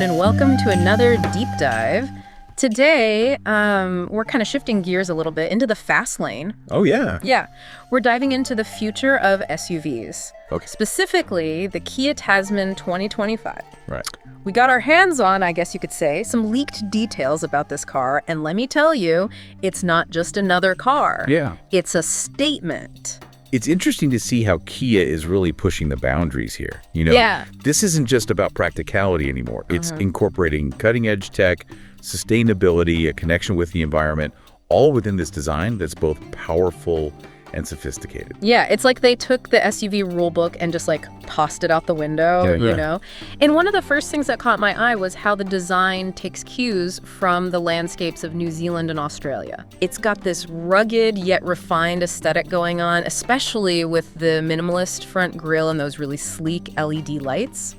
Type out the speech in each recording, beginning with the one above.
everyone, and welcome to another deep dive. Today, we're kind of shifting gears a little bit into the fast lane. Oh, yeah. Yeah, we're diving into the future of SUVs. Okay. Specifically, the Kia Tasman 2025. Right. We got our hands on, I guess you could say, some leaked details about this car, and let me tell you, it's not just another car. Yeah. It's a statement. It's interesting to see how Kia is really pushing the boundaries here. Yeah. This isn't just about practicality anymore. It's incorporating cutting-edge tech, sustainability, a connection with the environment, all within this design that's both powerful and sophisticated. Yeah, it's like they took the SUV rulebook and just tossed it out the window, you know? And one of the first things that caught my eye was how the design takes cues from the landscapes of New Zealand and Australia. It's got this rugged yet refined aesthetic going on, especially with the minimalist front grille and those really sleek LED lights.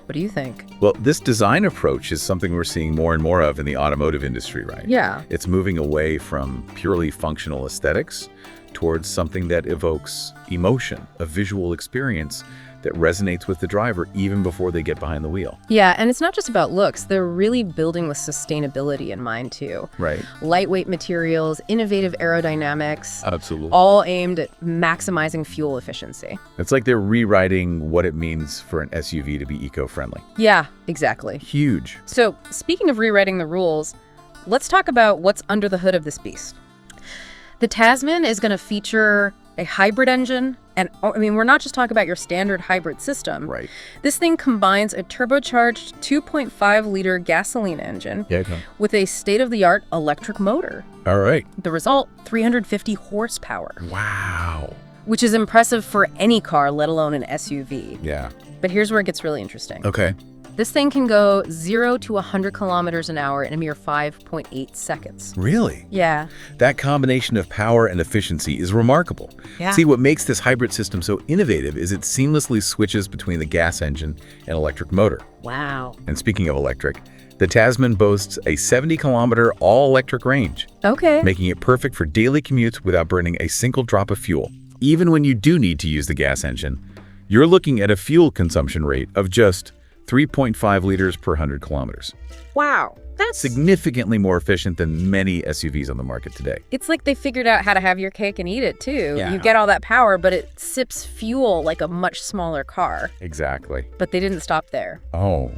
What do you think? Well, this design approach is something we're seeing more and more of in the automotive industry, right? Yeah. It's moving away from purely functional aesthetics towards something that evokes emotion, a visual experience that resonates with the driver even before they get behind the wheel. Yeah, and it's not just about looks. They're really building with sustainability in mind, too. Right. Lightweight materials, innovative aerodynamics. Absolutely. All aimed at maximizing fuel efficiency. It's like they're rewriting what it means for an SUV to be eco-friendly. Yeah, exactly. Huge. So, speaking of rewriting the rules, let's talk about what's under the hood of this beast. The Tasman is going to feature a hybrid engine, and we're not just talking about your standard hybrid system. Right. This thing combines a turbocharged 2.5-liter gasoline engine with a state-of-the-art electric motor. All right. The result, 350 horsepower. Wow. Which is impressive for any car, let alone an SUV. Yeah. But here's where it gets really interesting. Okay. This thing can go 0 to 100 kilometers an hour in a mere 5.8 seconds. Really? Yeah. That combination of power and efficiency is remarkable. Yeah. See, what makes this hybrid system so innovative is it seamlessly switches between the gas engine and electric motor. Wow. And speaking of electric, the Tasman boasts a 70-kilometer all-electric range, Okay. making it perfect for daily commutes without burning a single drop of fuel. Even when you do need to use the gas engine, you're looking at a fuel consumption rate of just 3.5 liters per 100 kilometers. Wow. That's Significantly more efficient than many SUVs on the market today. It's like they figured out how to have your cake and eat it, too. Yeah. You get all that power, but it sips fuel like a much smaller car. Exactly. But they didn't stop there. Oh.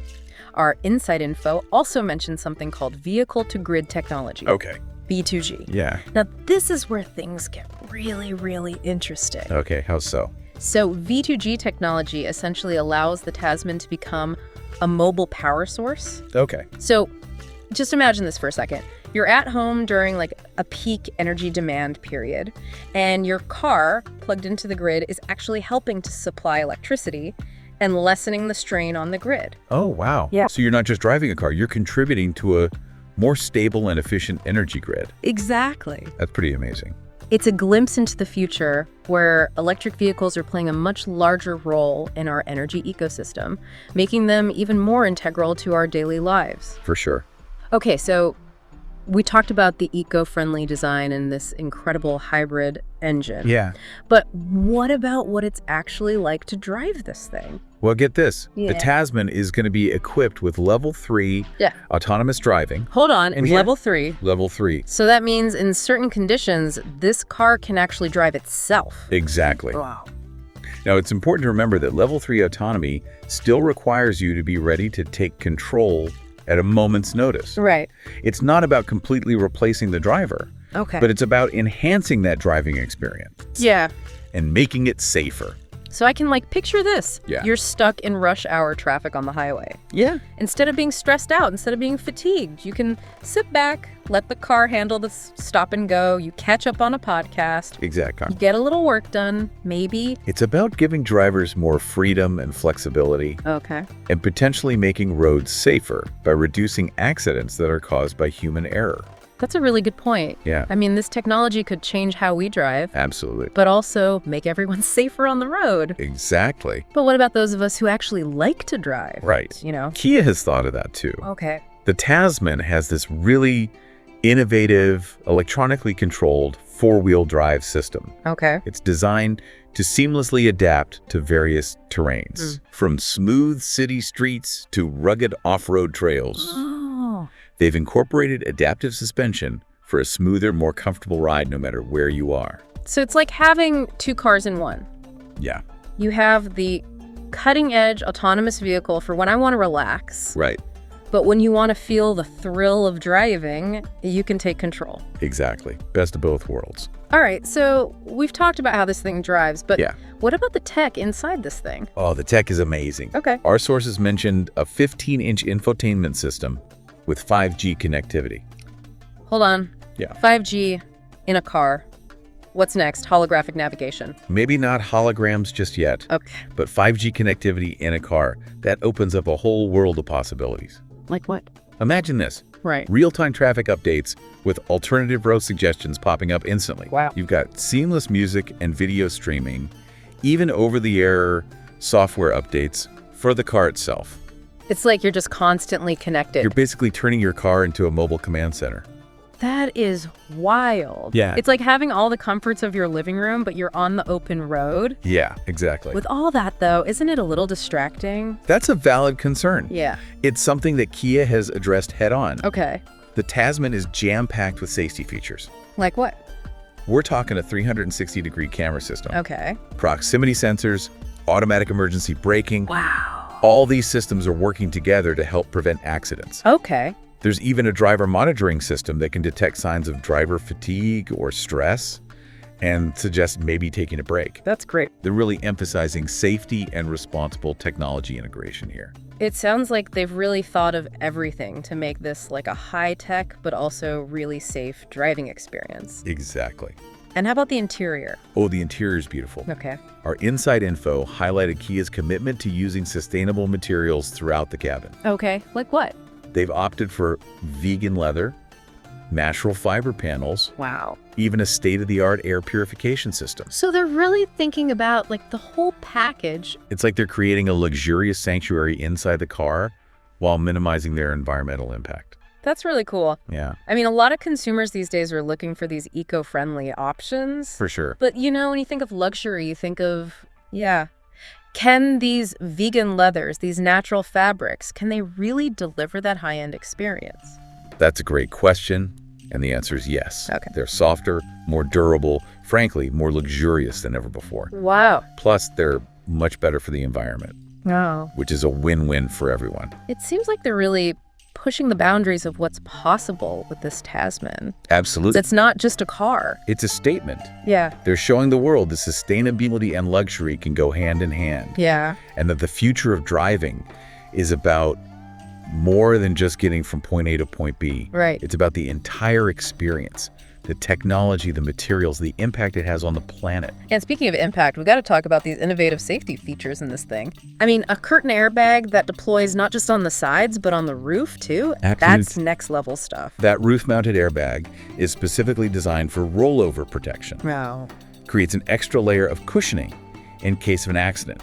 Our inside info also mentioned something called vehicle-to-grid technology. Okay. V2G. Yeah. Now, this is where things get really, really interesting. Okay, how so? So V2G technology essentially allows the Tasman to become a mobile power source. Okay. So just imagine this for a second. You're at home during a peak energy demand period, and your car plugged into the grid is actually helping to supply electricity and lessening the strain on the grid. Oh, wow. Yeah. So you're not just driving a car, you're contributing to a more stable and efficient energy grid. Exactly. That's pretty amazing. It's a glimpse into the future where electric vehicles are playing a much larger role in our energy ecosystem, making them even more integral to our daily lives. For sure. Okay, so we talked about the eco-friendly design and this incredible hybrid engine. Yeah. But what about what it's actually like to drive this thing? Well, get this. Yeah. The Tasman is going to be equipped with level 3 autonomous driving. Hold on, And level 3. Level 3. So that means in certain conditions, this car can actually drive itself. Exactly. Wow. Now, it's important to remember that level 3 autonomy still requires you to be ready to take control at a moment's notice. Right. It's not about completely replacing the driver, Okay. but it's about enhancing that driving experience Yeah. and making it safer. So I can picture this. Yeah. You're stuck in rush hour traffic on the highway. Yeah. Instead of being stressed out, instead of being fatigued, you can sit back, let the car handle the stop and go. You catch up on a podcast. Exactly. You get a little work done, maybe. It's about giving drivers more freedom and flexibility Okay. and potentially making roads safer by reducing accidents that are caused by human error. That's a really good point. Yeah. I mean, this technology could change how we drive, Absolutely. but also make everyone safer on the road. Exactly. But what about those of us who actually like to drive? Right. You know? Kia has thought of that too. Okay. The Tasman has this really innovative, electronically controlled four-wheel drive system. Okay. It's designed to seamlessly adapt to various terrains, from smooth city streets to rugged off-road trails. Oh. They've incorporated adaptive suspension for a smoother, more comfortable ride no matter where you are. So it's like having two cars in one. Yeah. You have the cutting-edge autonomous vehicle for when I want to relax. Right. But when you want to feel the thrill of driving, you can take control. Exactly. Best of both worlds. All right, so we've talked about how this thing drives, but Yeah. what about the tech inside this thing? Oh, the tech is amazing. Okay. Our sources mentioned a 15-inch infotainment system with 5G connectivity. Hold on. Yeah. 5G in a car. What's next? Holographic navigation. Maybe not holograms just yet, Okay. but 5G connectivity in a car, that opens up a whole world of possibilities. Like what? Imagine this. Right. Real-time traffic updates with alternative road suggestions popping up instantly. Wow. You've got seamless music and video streaming, even over-the-air software updates for the car itself. It's like you're just constantly connected. You're basically turning your car into a mobile command center. That is wild. Yeah. It's like having all the comforts of your living room, but you're on the open road. Yeah, exactly. With all that, though, isn't it a little distracting? That's a valid concern. Yeah. It's something that Kia has addressed head-on. Okay. The Tasman is jam-packed with safety features. Like what? We're talking a 360-degree camera system, Okay. proximity sensors, automatic emergency braking. Wow. All these systems are working together to help prevent accidents. Okay. There's even a driver monitoring system that can detect signs of driver fatigue or stress and suggest maybe taking a break. That's great. They're really emphasizing safety and responsible technology integration here. It sounds like they've really thought of everything to make this like a high-tech, but also really safe driving experience. Exactly. And how about the interior? Oh, the interior is beautiful. Okay. Our inside info highlighted Kia's commitment to using sustainable materials throughout the cabin. Okay. Like what? They've opted for vegan leather, natural fiber panels, Wow. even a state-of-the-art air purification system. So they're really thinking about like the whole package. It's like they're creating a luxurious sanctuary inside the car while minimizing their environmental impact. That's really cool. Yeah, I mean, a lot of consumers these days are looking for these eco-friendly options. for sure. But, you know, when you think of luxury, you think of, can these vegan leathers, these natural fabrics, can they really deliver that high-end experience? That's a great question, and the answer is yes. Okay. They're softer, more durable, frankly, more luxurious than ever before. Wow. Plus, they're much better for the environment, Oh. which is a win-win for everyone. It seems like they're really pushing the boundaries of what's possible with this Tasman. Absolutely. It's not just a car. It's a statement. Yeah. They're showing the world that sustainability and luxury can go hand in hand, Yeah. and that the future of driving is about more than just getting from point A to point B. Right. It's about the entire experience, the technology, the materials, the impact it has on the planet. And speaking of impact, we've got to talk about these innovative safety features in this thing. I mean, a curtain airbag that deploys not just on the sides, but on the roof, too. Absolutely. That's next level stuff. That roof-mounted airbag is specifically designed for rollover protection. Wow. Creates an extra layer of cushioning in case of an accident,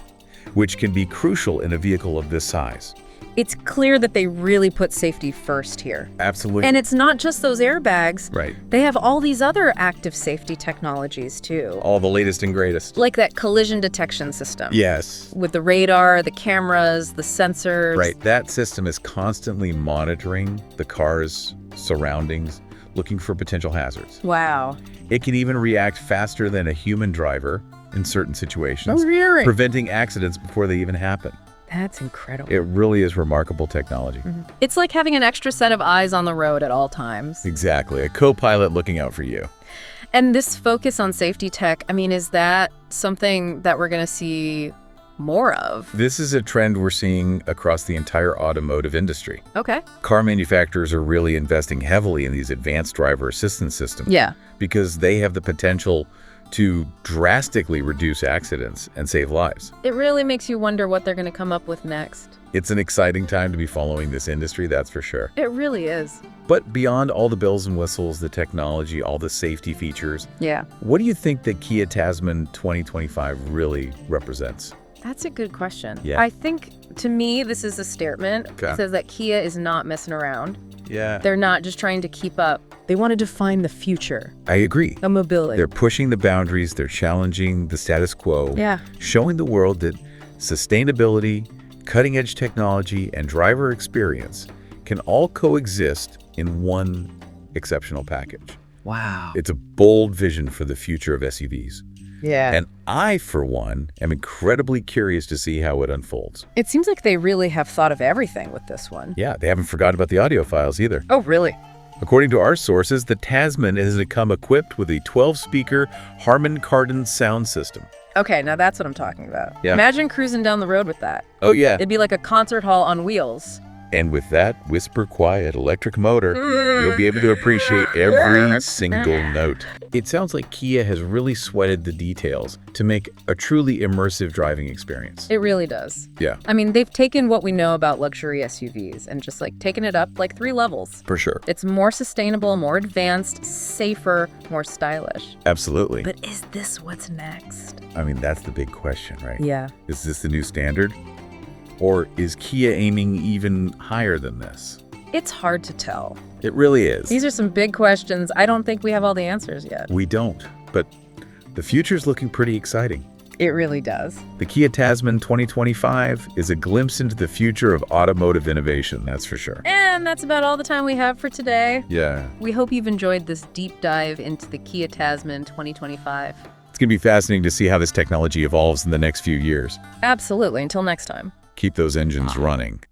which can be crucial in a vehicle of this size. It's clear that they really put safety first here. Absolutely. And it's not just those airbags. Right. They have all these other active safety technologies, too. All the latest and greatest. Like that collision detection system. Yes. With the radar, the cameras, the sensors. Right. That system is constantly monitoring the car's surroundings, looking for potential hazards. Wow. It can even react faster than a human driver in certain situations, Oh, really? preventing accidents before they even happen. That's incredible. It really is remarkable technology. It's like having an extra set of eyes on the road at all times. Exactly. A co-pilot looking out for you. And this focus on safety tech, I mean, is that something that we're going to see more of? This is a trend we're seeing across the entire automotive industry. Okay. Car manufacturers are really investing heavily in these advanced driver assistance systems. Yeah. Because they have the potential to drastically reduce accidents and save lives. It really makes you wonder what they're going to come up with next. It's an exciting time to be following this industry, that's for sure. It really is. But beyond all the bells and whistles, the technology, all the safety features, Yeah. what do you think the Kia Tasman 2025 really represents? That's a good question. Yeah. I think, to me, this is a statement. Okay. It says that Kia is not messing around. Yeah. They're not just trying to keep up. They want to define the future I agree. of mobility. They're pushing the boundaries, they're challenging the status quo, Yeah. showing the world that sustainability, cutting-edge technology, and driver experience can all coexist in one exceptional package. Wow. It's a bold vision for the future of SUVs. Yeah. And I, for one, am incredibly curious to see how it unfolds. It seems like they really have thought of everything with this one. Yeah, they haven't forgotten about the audio files either. Oh, really? According to our sources, the Tasman has come equipped with a 12-speaker Harman Kardon sound system. Okay, now that's what I'm talking about. Yeah. Imagine cruising down the road with that. Oh, yeah. It'd be like a concert hall on wheels. And with that whisper-quiet electric motor, you'll be able to appreciate every single note. It sounds like Kia has really sweated the details to make a truly immersive driving experience. It really does. Yeah, I mean, they've taken what we know about luxury SUVs and just like taken it up like 3 levels. for sure. It's more sustainable, more advanced, safer, more stylish. Absolutely. But is this what's next? I mean, that's the big question, right? Yeah. Is this the new standard? Or is Kia aiming even higher than this? It's hard to tell. It really is. These are some big questions. I don't think we have all the answers yet. We don't, but the future's looking pretty exciting. It really does. The Kia Tasman 2025 is a glimpse into the future of automotive innovation, that's for sure. And that's about all the time we have for today. Yeah. We hope you've enjoyed this deep dive into the Kia Tasman 2025. It's going to be fascinating to see how this technology evolves in the next few years. Absolutely. Until next time. Keep those engines running.